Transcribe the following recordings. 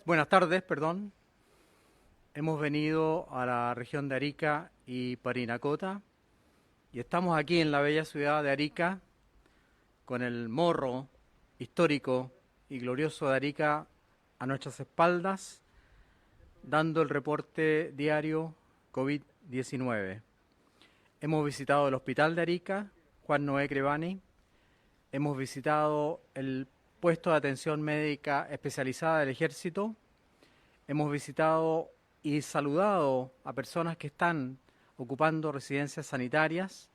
Buenas tardes, perdón. Hemos venido a la región de Arica y Parinacota y estamos aquí en la bella ciudad de Arica con el morro histórico y glorioso de Arica a nuestras espaldas, dando el reporte diario COVID-19. Hemos visitado el hospital de Arica, Juan Noé Crevani. Hemos visitado el puesto de atención médica especializada del Ejército. Hemos visitado y saludado a personas que están ocupando residencias sanitarias,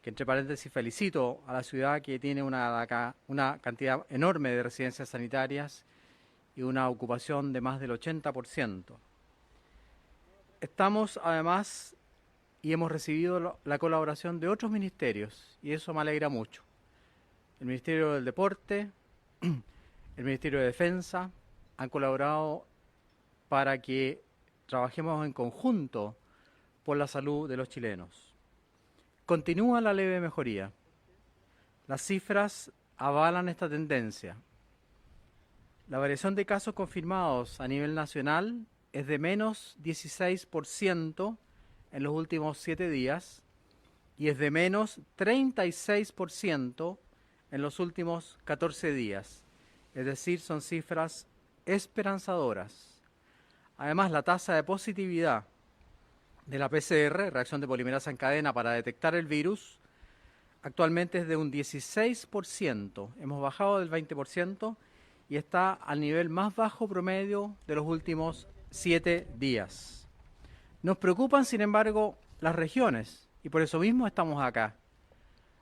que entre paréntesis felicito a la ciudad que tiene una cantidad enorme de residencias sanitarias y una ocupación de más del 80%. Estamos además y hemos recibido la colaboración de otros ministerios y eso me alegra mucho. El Ministerio del Deporte, el Ministerio de Defensa han colaborado para que trabajemos en conjunto por la salud de los chilenos. Continúa la leve mejoría. Las cifras avalan esta tendencia. La variación de casos confirmados a nivel nacional es de menos 16% en los últimos 7 días y es de menos 36% en los últimos 14 días. Es decir, son cifras esperanzadoras. Además, la tasa de positividad de la PCR, reacción de polimerasa en cadena para detectar el virus, actualmente es de un 16%. Hemos bajado del 20% y está al nivel más bajo promedio de los últimos 7 días. Nos preocupan, sin embargo, las regiones y por eso mismo estamos acá.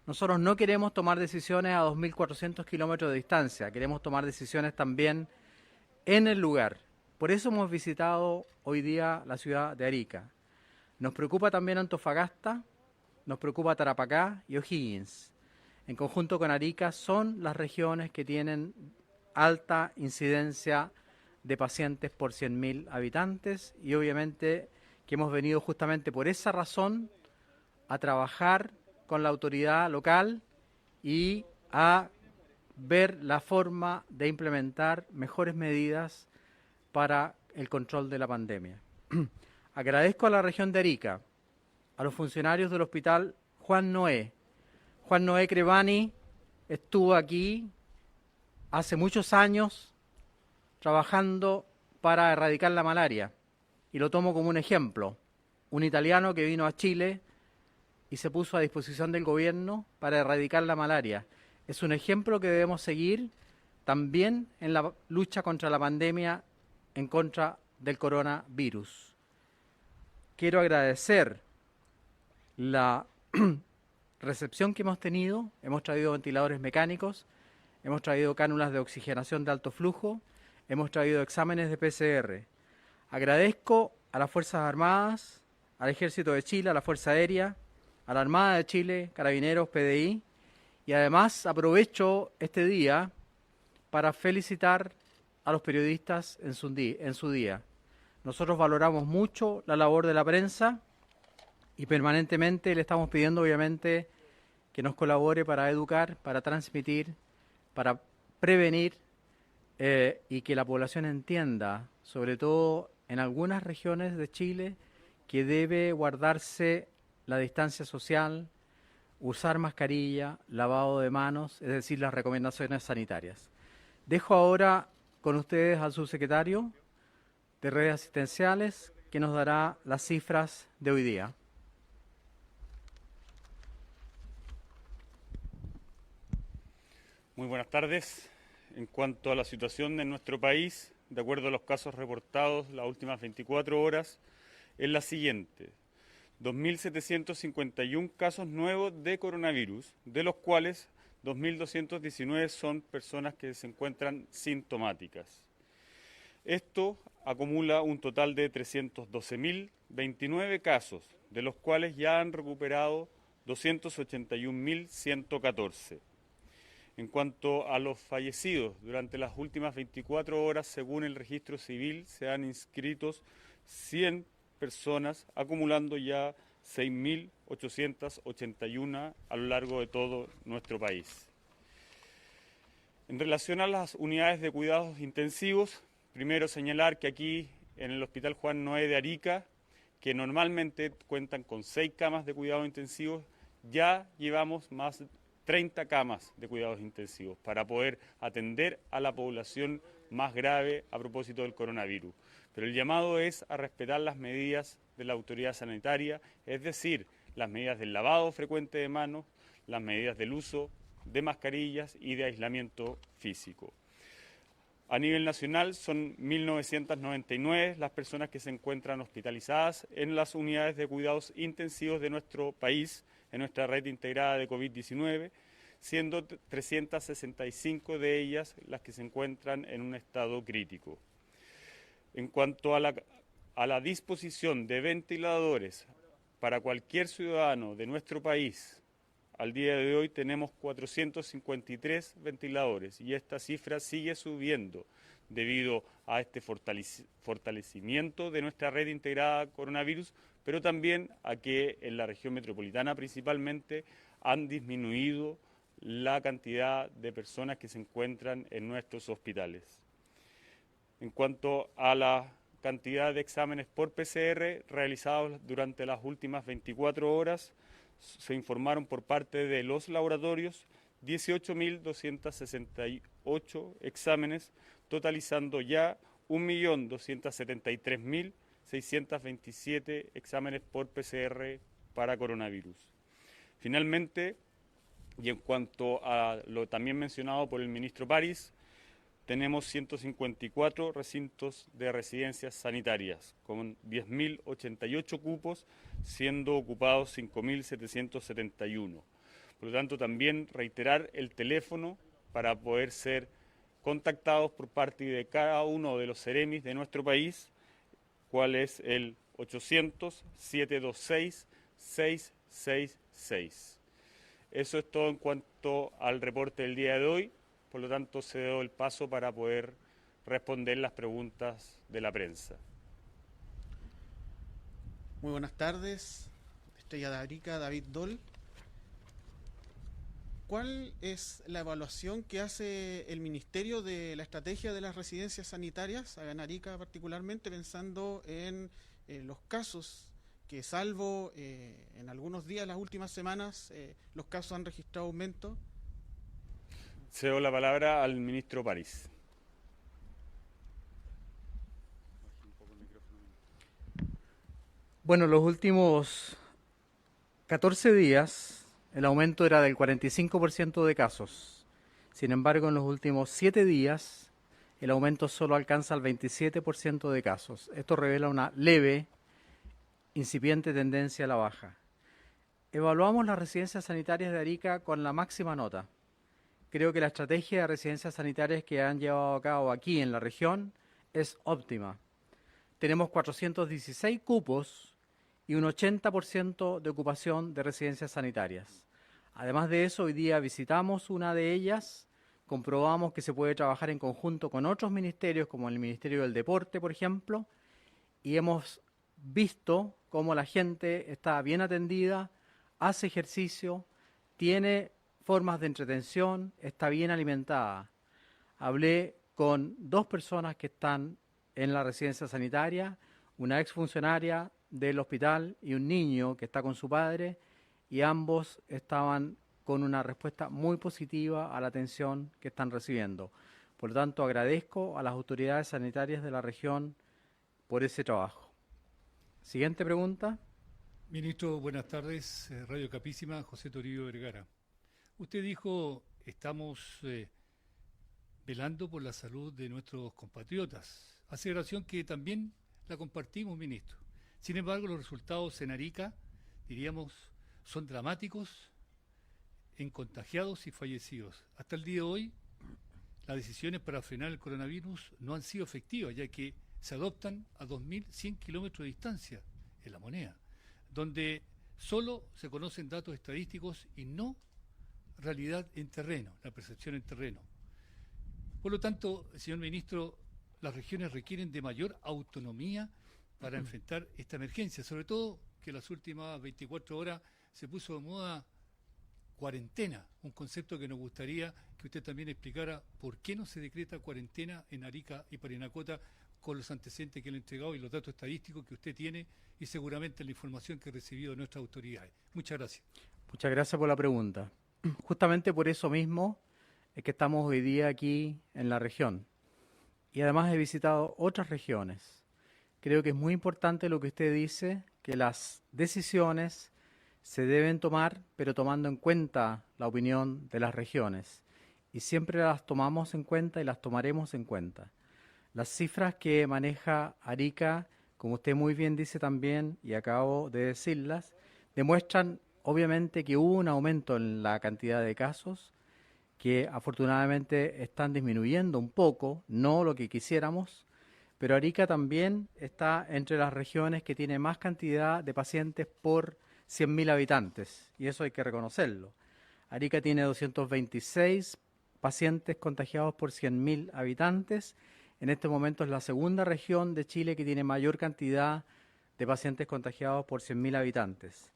Nosotros no queremos tomar decisiones a 2.400 kilómetros de distancia, queremos tomar decisiones también en el lugar. Por eso hemos visitado hoy día la ciudad de Arica. Nos preocupa también Antofagasta, nos preocupa Tarapacá y O'Higgins. En conjunto con Arica son las regiones que tienen alta incidencia de pacientes por 100.000 habitantes y obviamente que hemos venido justamente por esa razón a trabajar con la autoridad local y a ver la forma de implementar mejores medidas para el control de la pandemia. Agradezco a la región de Arica, a los funcionarios del hospital Juan Noé. Juan Noé Crevani estuvo aquí hace muchos años trabajando para erradicar la malaria y lo tomo como un ejemplo. Un italiano que vino a Chile y se puso a disposición del gobierno para erradicar la malaria. Es un ejemplo que debemos seguir también en la lucha contra la pandemia en contra del coronavirus. Quiero agradecer la recepción que hemos tenido. Hemos traído ventiladores mecánicos, hemos traído cánulas de oxigenación de alto flujo, hemos traído exámenes de PCR. Agradezco a las Fuerzas Armadas, al Ejército de Chile, a la Fuerza Aérea, a la Armada de Chile, Carabineros, PDI, y además aprovecho este día para felicitar a los periodistas en su día. Nosotros valoramos mucho la labor de la prensa y permanentemente le estamos pidiendo, obviamente, que nos colabore para educar, para transmitir, para prevenir y que la población entienda, sobre todo en algunas regiones de Chile, que debe guardarse la distancia social, usar mascarilla, lavado de manos, es decir, las recomendaciones sanitarias. Dejo ahora con ustedes al subsecretario de redes asistenciales que nos dará las cifras de hoy día. Muy buenas tardes. En cuanto a la situación en nuestro país, de acuerdo a los casos reportados las últimas 24 horas, es la siguiente. 2.751 casos nuevos de coronavirus, de los cuales 2.219 son personas que se encuentran sintomáticas. Esto acumula un total de 312.029 casos, de los cuales ya han recuperado 281.114. En cuanto a los fallecidos, durante las últimas 24 horas, según el registro civil, se han inscrito 100 personas, acumulando ya 6.881 a lo largo de todo nuestro país. En relación a las unidades de cuidados intensivos, Primero señalar que aquí en el Hospital Juan Noé de Arica, que normalmente cuentan con 6 camas de cuidados intensivos, ya llevamos más de 30 camas de cuidados intensivos para poder atender a la población más grave a propósito del coronavirus. Pero el llamado es a respetar las medidas de la autoridad sanitaria, es decir, las medidas del lavado frecuente de manos, las medidas del uso de mascarillas y de aislamiento físico. A nivel nacional son 1.999 las personas que se encuentran hospitalizadas en las unidades de cuidados intensivos de nuestro país, en nuestra red integrada de COVID-19, siendo 365 de ellas las que se encuentran en un estado crítico. En cuanto a la disposición de ventiladores para cualquier ciudadano de nuestro país, al día de hoy tenemos 453 ventiladores y esta cifra sigue subiendo debido a este fortalecimiento de nuestra red integrada coronavirus, pero también a que en la región metropolitana principalmente han disminuido la cantidad de personas que se encuentran en nuestros hospitales. En cuanto a la cantidad de exámenes por PCR realizados durante las últimas 24 horas, se informaron por parte de los laboratorios 18.268 exámenes, totalizando ya 1.273.627 exámenes por PCR para coronavirus. Finalmente, y en cuanto a lo también mencionado por el ministro París, tenemos 154 recintos de residencias sanitarias con 10.088 cupos, siendo ocupados 5.771. Por lo tanto, también reiterar el teléfono para poder ser contactados por parte de cada uno de los Ceremis de nuestro país, cuál es el 800-726-666. Eso es todo en cuanto al reporte del día de hoy. Por lo tanto, cedo el paso para poder responder las preguntas de la prensa. Muy buenas tardes, Estrella de Arica, David Doll. ¿Cuál es la evaluación que hace el Ministerio de la estrategia de las residencias sanitarias, acá en Arica particularmente, pensando en los casos que, salvo en algunos días, las últimas semanas, los casos han registrado aumento? Cedo la palabra al ministro París. Bueno, los últimos 14 días el aumento era del 45% de casos. Sin embargo, en los últimos 7 días el aumento solo alcanza el 27% de casos. Esto revela una leve, incipiente tendencia a la baja. Evaluamos las residencias sanitarias de Arica con la máxima nota. Creo que la estrategia de residencias sanitarias que han llevado a cabo aquí en la región es óptima. Tenemos 416 cupos y un 80% de ocupación de residencias sanitarias. Además de eso, hoy día visitamos una de ellas, comprobamos que se puede trabajar en conjunto con otros ministerios, como el Ministerio del Deporte, por ejemplo, y hemos visto cómo la gente está bien atendida, hace ejercicio, tiene formas de entretención, está bien alimentada. Hablé con 2 personas que están en la residencia sanitaria, una exfuncionaria del hospital y un niño que está con su padre, y ambos estaban con una respuesta muy positiva a la atención que están recibiendo. Por lo tanto, agradezco a las autoridades sanitarias de la región por ese trabajo. Siguiente pregunta. Ministro, buenas tardes. Radio Capísima, José Toribio Vergara. Usted dijo, estamos velando por la salud de nuestros compatriotas. Aseveración que también la compartimos, ministro. Sin embargo, los resultados en Arica, diríamos, son dramáticos en contagiados y fallecidos. Hasta el día de hoy, las decisiones para frenar el coronavirus no han sido efectivas, ya que se adoptan a 2.100 kilómetros de distancia en La Moneda, donde solo se conocen datos estadísticos y no realidad en terreno, la percepción en terreno. Por lo tanto, señor ministro, las regiones requieren de mayor autonomía para enfrentar esta emergencia, sobre todo que en las últimas 24 horas se puso de moda cuarentena, un concepto que nos gustaría que usted también explicara por qué no se decreta cuarentena en Arica y Parinacota con los antecedentes que le he entregado y los datos estadísticos que usted tiene y seguramente la información que ha recibido de nuestras autoridades. Muchas gracias. Muchas gracias por la pregunta. Justamente por eso mismo es que estamos hoy día aquí en la región. Y además he visitado otras regiones. Creo que es muy importante lo que usted dice, que las decisiones se deben tomar, pero tomando en cuenta la opinión de las regiones. Y siempre las tomamos en cuenta y las tomaremos en cuenta. Las cifras que maneja Arica, como usted muy bien dice también, y acabo de decirlas, demuestran obviamente que hubo un aumento en la cantidad de casos, que afortunadamente están disminuyendo un poco, no lo que quisiéramos, pero Arica también está entre las regiones que tiene más cantidad de pacientes por 100.000 habitantes, y eso hay que reconocerlo. Arica tiene 226 pacientes contagiados por 100.000 habitantes. En este momento es la segunda región de Chile que tiene mayor cantidad de pacientes contagiados por 100.000 habitantes.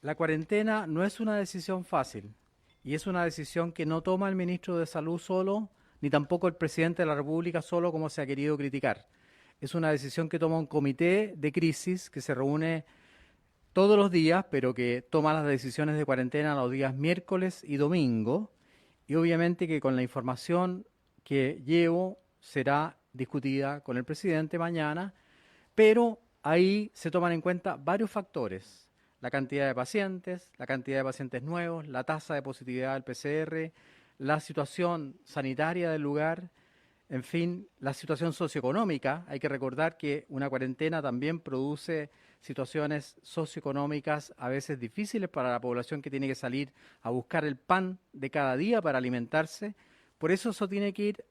La cuarentena no es una decisión fácil y es una decisión que no toma el ministro de Salud solo, ni tampoco el presidente de la República solo, como se ha querido criticar. Es una decisión que toma un comité de crisis que se reúne todos los días, pero que toma las decisiones de cuarentena los días miércoles y domingo, y obviamente que con la información que llevo será discutida con el presidente mañana, pero ahí se toman en cuenta varios factores: la cantidad de pacientes nuevos, la tasa de positividad del PCR, la situación sanitaria del lugar, en fin, la situación socioeconómica. Hay que recordar que una cuarentena también produce situaciones socioeconómicas a veces difíciles para la población que tiene que salir a buscar el pan de cada día para alimentarse. Por eso tiene que ir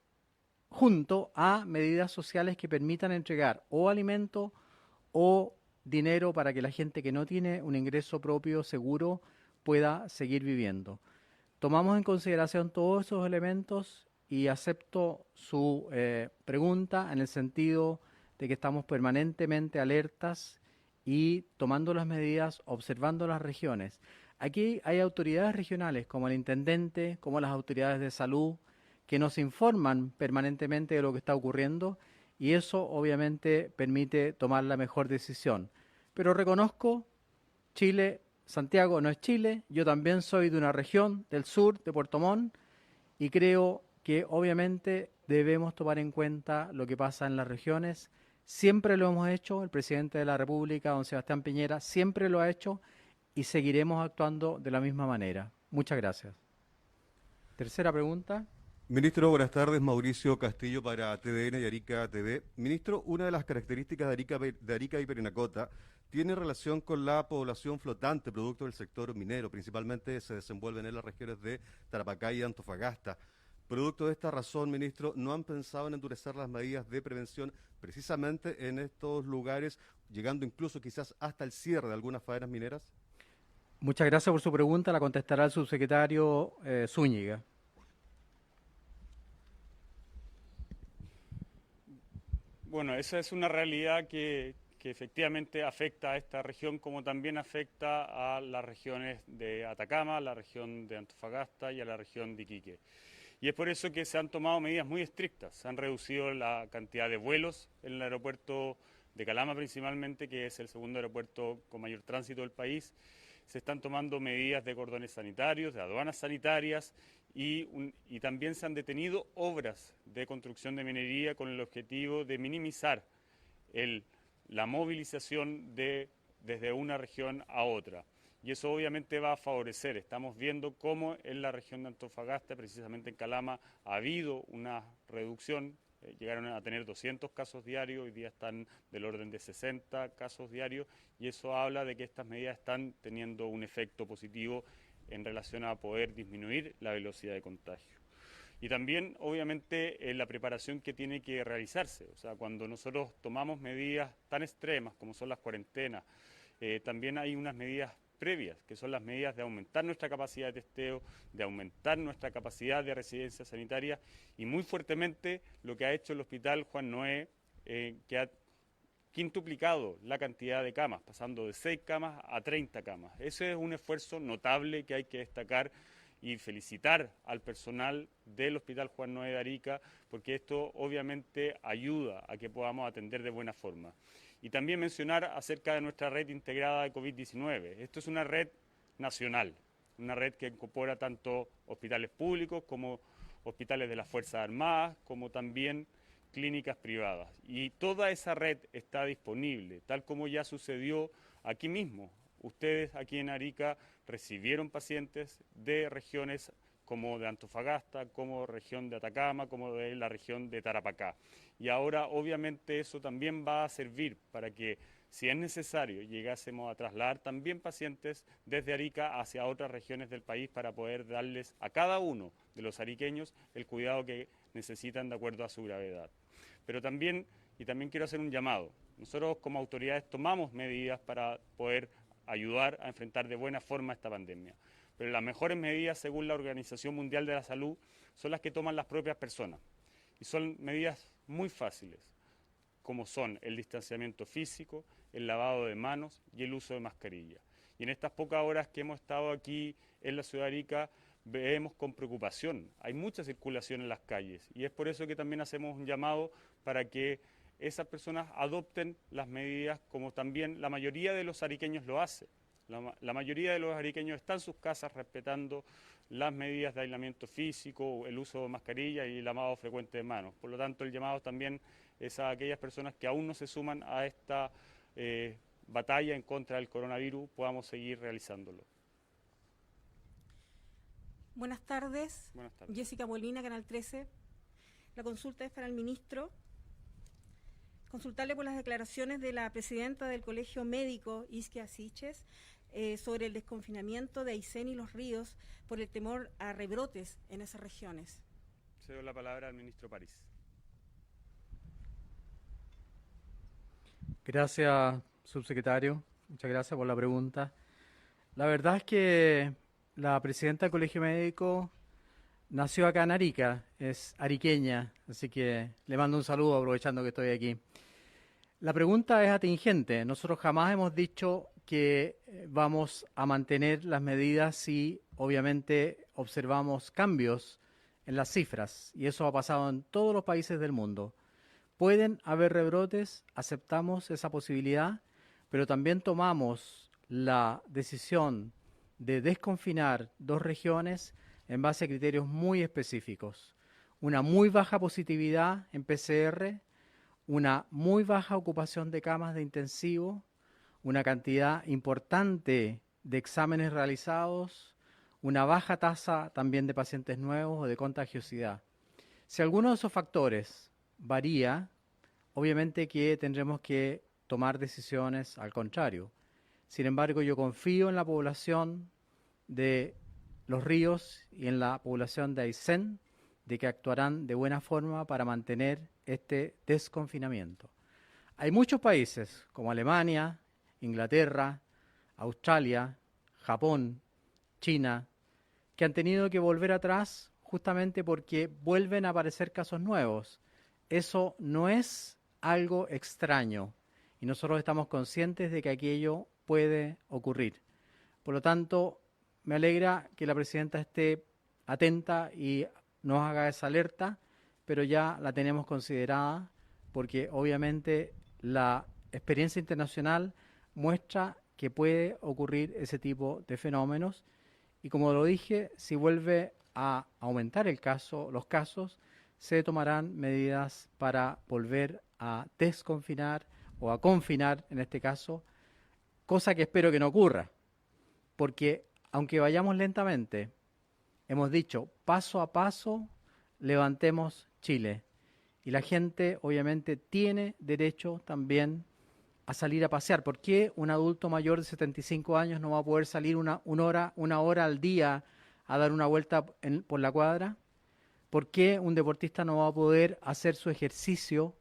junto a medidas sociales que permitan entregar o alimento o dinero para que la gente que no tiene un ingreso propio seguro pueda seguir viviendo. Tomamos en consideración todos esos elementos y acepto su pregunta en el sentido de que estamos permanentemente alertas y tomando las medidas, observando las regiones. Aquí hay autoridades regionales como el intendente, como las autoridades de salud, que nos informan permanentemente de lo que está ocurriendo y eso obviamente permite tomar la mejor decisión. Pero reconozco, Chile, Santiago no es Chile, yo también soy de una región del sur, de Puerto Montt, y creo que obviamente debemos tomar en cuenta lo que pasa en las regiones. Siempre lo hemos hecho, el presidente de la República, don Sebastián Piñera, siempre lo ha hecho y seguiremos actuando de la misma manera. Muchas gracias. Tercera pregunta. Ministro, buenas tardes. Mauricio Castillo para TVN y Arica TV. Ministro, una de las características de Arica y Parinacota tiene relación con la población flotante, producto del sector minero. Principalmente se desenvuelven en las regiones de Tarapacá y Antofagasta. Producto de esta razón, ministro, ¿no han pensado en endurecer las medidas de prevención precisamente en estos lugares, llegando incluso quizás hasta el cierre de algunas faenas mineras? Muchas gracias por su pregunta. La contestará el subsecretario Zúñiga. Bueno, esa es una realidad que efectivamente afecta a esta región, como también afecta a las regiones de Atacama, a la región de Antofagasta y a la región de Iquique. Y es por eso que se han tomado medidas muy estrictas. Se han reducido la cantidad de vuelos en el aeropuerto de Calama principalmente, que es el segundo aeropuerto con mayor tránsito del país. Se están tomando medidas de cordones sanitarios, de aduanas sanitarias y también se han detenido obras de construcción de minería con el objetivo de minimizar la movilización desde una región a otra. Y eso obviamente va a favorecer. Estamos viendo cómo en la región de Antofagasta, precisamente en Calama, ha habido una reducción. Llegaron a tener 200 casos diarios, hoy día están del orden de 60 casos diarios, y eso habla de que estas medidas están teniendo un efecto positivo en relación a poder disminuir la velocidad de contagio. Y también, obviamente, la preparación que tiene que realizarse. O sea, cuando nosotros tomamos medidas tan extremas como son las cuarentenas, también hay unas medidas previas, que son las medidas de aumentar nuestra capacidad de testeo, de aumentar nuestra capacidad de residencia sanitaria y muy fuertemente lo que ha hecho el Hospital Juan Noé, que quintuplicado la cantidad de camas, pasando de 6 camas a 30 camas. Ese es un esfuerzo notable que hay que destacar y felicitar al personal del Hospital Juan Noé de Arica, porque esto obviamente ayuda a que podamos atender de buena forma. Y también mencionar acerca de nuestra red integrada de COVID-19. Esto es una red nacional, una red que incorpora tanto hospitales públicos como hospitales de las Fuerzas Armadas, como también clínicas privadas. Y toda esa red está disponible, tal como ya sucedió aquí mismo. Ustedes aquí en Arica recibieron pacientes de regiones como de Antofagasta, como región de Atacama, como de la región de Tarapacá. Y ahora obviamente eso también va a servir para que, si es necesario, llegásemos a trasladar también pacientes desde Arica hacia otras regiones del país para poder darles a cada uno de los ariqueños el cuidado que necesitan de acuerdo a su gravedad. Pero también quiero hacer un llamado. Nosotros como autoridades tomamos medidas para poder ayudar a enfrentar de buena forma esta pandemia. Pero las mejores medidas, según la Organización Mundial de la Salud, son las que toman las propias personas. Y son medidas muy fáciles, como son el distanciamiento físico, el lavado de manos y el uso de mascarilla. Y en estas pocas horas que hemos estado aquí en la ciudad de Arica, vemos con preocupación. Hay mucha circulación en las calles y es por eso que también hacemos un llamado para que esas personas adopten las medidas como también la mayoría de los ariqueños lo hace. La mayoría de los ariqueños están en sus casas respetando las medidas de aislamiento físico, el uso de mascarilla y el lavado frecuente de manos. Por lo tanto, el llamado también es a aquellas personas que aún no se suman a esta batalla en contra del coronavirus, podamos seguir realizándolo. Buenas tardes. Buenas tardes. Jessica Molina, Canal 13. La consulta es para el ministro. Consultarle por las declaraciones de la presidenta del Colegio Médico, Isquia Siches, sobre el desconfinamiento de Aysén y Los Ríos por el temor a rebrotes en esas regiones. Cedo la palabra al ministro París. Gracias, subsecretario. Muchas gracias por la pregunta. La verdad es que la presidenta del Colegio Médico nació acá en Arica, es ariqueña, así que le mando un saludo aprovechando que estoy aquí. La pregunta es atingente. Nosotros jamás hemos dicho que vamos a mantener las medidas si obviamente observamos cambios en las cifras, y eso ha pasado en todos los países del mundo. Pueden haber rebrotes, aceptamos esa posibilidad, pero también tomamos la decisión de desconfinar 2 regiones en base a criterios muy específicos. Una muy baja positividad en PCR, una muy baja ocupación de camas de intensivo, una cantidad importante de exámenes realizados, una baja tasa también de pacientes nuevos o de contagiosidad. Si alguno de esos factores varía, obviamente que tendremos que tomar decisiones al contrario. Sin embargo, yo confío en la población de Los Ríos y en la población de Aysén de que actuarán de buena forma para mantener este desconfinamiento. Hay muchos países como Alemania, Inglaterra, Australia, Japón, China, que han tenido que volver atrás justamente porque vuelven a aparecer casos nuevos. Eso no es algo extraño y nosotros estamos conscientes de que aquello puede ocurrir. Por lo tanto, me alegra que la presidenta esté atenta y nos haga esa alerta, pero ya la tenemos considerada porque obviamente la experiencia internacional muestra que puede ocurrir ese tipo de fenómenos y, como lo dije, si vuelve a aumentar los casos, se tomarán medidas para volver a desconfinar o a confinar en este caso, cosa que espero que no ocurra, porque aunque vayamos lentamente, hemos dicho paso a paso levantemos Chile y la gente obviamente tiene derecho también a salir a pasear. ¿Por qué un adulto mayor de 75 años no va a poder salir una hora al día a dar una vuelta por la cuadra? ¿Por qué un deportista no va a poder hacer su ejercicio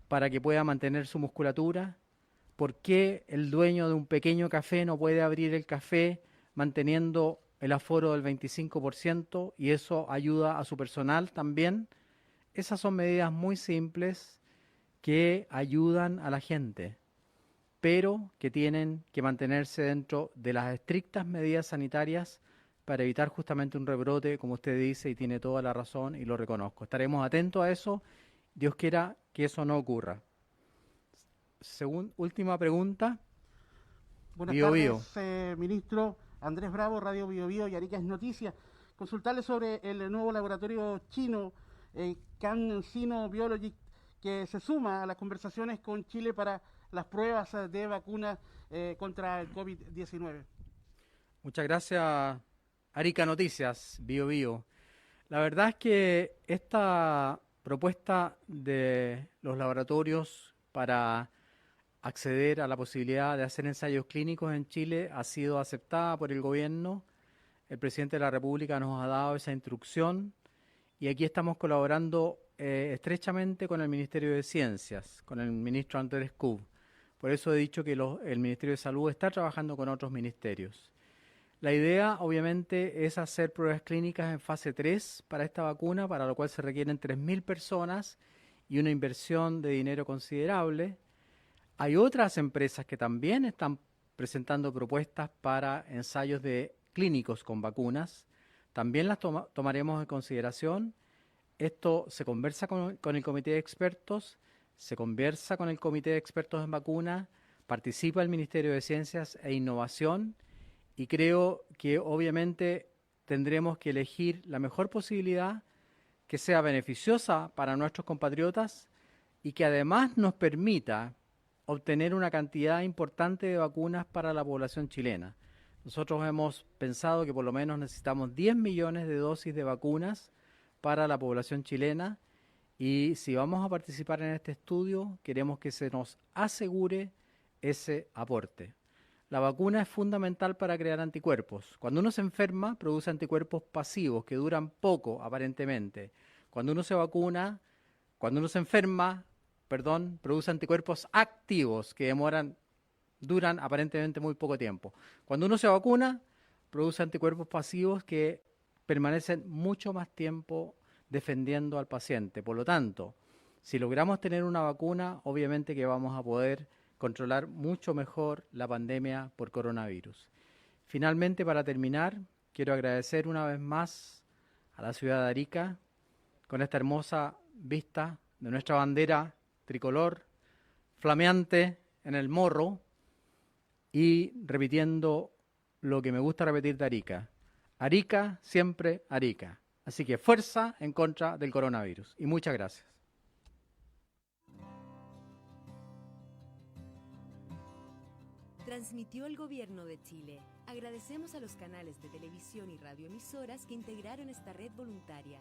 para que pueda mantener su musculatura? ¿Por qué el dueño de un pequeño café no puede abrir el café manteniendo el aforo del 25% y eso ayuda a su personal también? Esas son medidas muy simples que ayudan a la gente, pero que tienen que mantenerse dentro de las estrictas medidas sanitarias para evitar justamente un rebrote, como usted dice, y tiene toda la razón y lo reconozco. Estaremos atentos a eso. Dios quiera que eso no ocurra. Última pregunta. Buenas Bio tardes, ministro. Andrés Bravo, Radio Bio Bio y Arica es Noticia. Consultarle sobre el nuevo laboratorio chino, CanSino Biologic, que se suma a las conversaciones con Chile para las pruebas de vacunas contra el COVID-19. Muchas gracias, Arica Noticias, Bio Bio. La verdad es que esta propuesta de los laboratorios para acceder a la posibilidad de hacer ensayos clínicos en Chile ha sido aceptada por el gobierno. El presidente de la República nos ha dado esa instrucción y aquí estamos colaborando estrechamente con el Ministerio de Ciencias, con el ministro Andrés Kub. Por eso he dicho que el Ministerio de Salud está trabajando con otros ministerios. La idea, obviamente, es hacer pruebas clínicas en fase 3 para esta vacuna, para lo cual se requieren 3.000 personas y una inversión de dinero considerable. Hay otras empresas que también están presentando propuestas para ensayos clínicos con vacunas. También las tomaremos en consideración. Esto se conversa con el comité de expertos, se conversa con el comité de expertos en vacunas, participa el Ministerio de Ciencias e Innovación y creo que obviamente tendremos que elegir la mejor posibilidad que sea beneficiosa para nuestros compatriotas y que además nos permita obtener una cantidad importante de vacunas para la población chilena. Nosotros hemos pensado que por lo menos necesitamos 10 millones de dosis de vacunas para la población chilena y si vamos a participar en este estudio queremos que se nos asegure ese aporte. La vacuna es fundamental para crear anticuerpos. Cuando uno se enferma produce anticuerpos pasivos que duran poco aparentemente. Cuando uno se enferma, produce anticuerpos activos que duran aparentemente muy poco tiempo. Cuando uno se vacuna, produce anticuerpos pasivos que permanecen mucho más tiempo defendiendo al paciente. Por lo tanto, si logramos tener una vacuna, obviamente que vamos a poder controlar mucho mejor la pandemia por coronavirus. Finalmente, para terminar, quiero agradecer una vez más a la ciudad de Arica con esta hermosa vista de nuestra bandera tricolor, flameante en el morro y repitiendo lo que me gusta repetir de Arica. Arica, siempre Arica. Así que fuerza en contra del coronavirus. Y muchas gracias. Transmitió el Gobierno de Chile. Agradecemos a los canales de televisión y radioemisoras que integraron esta red voluntaria.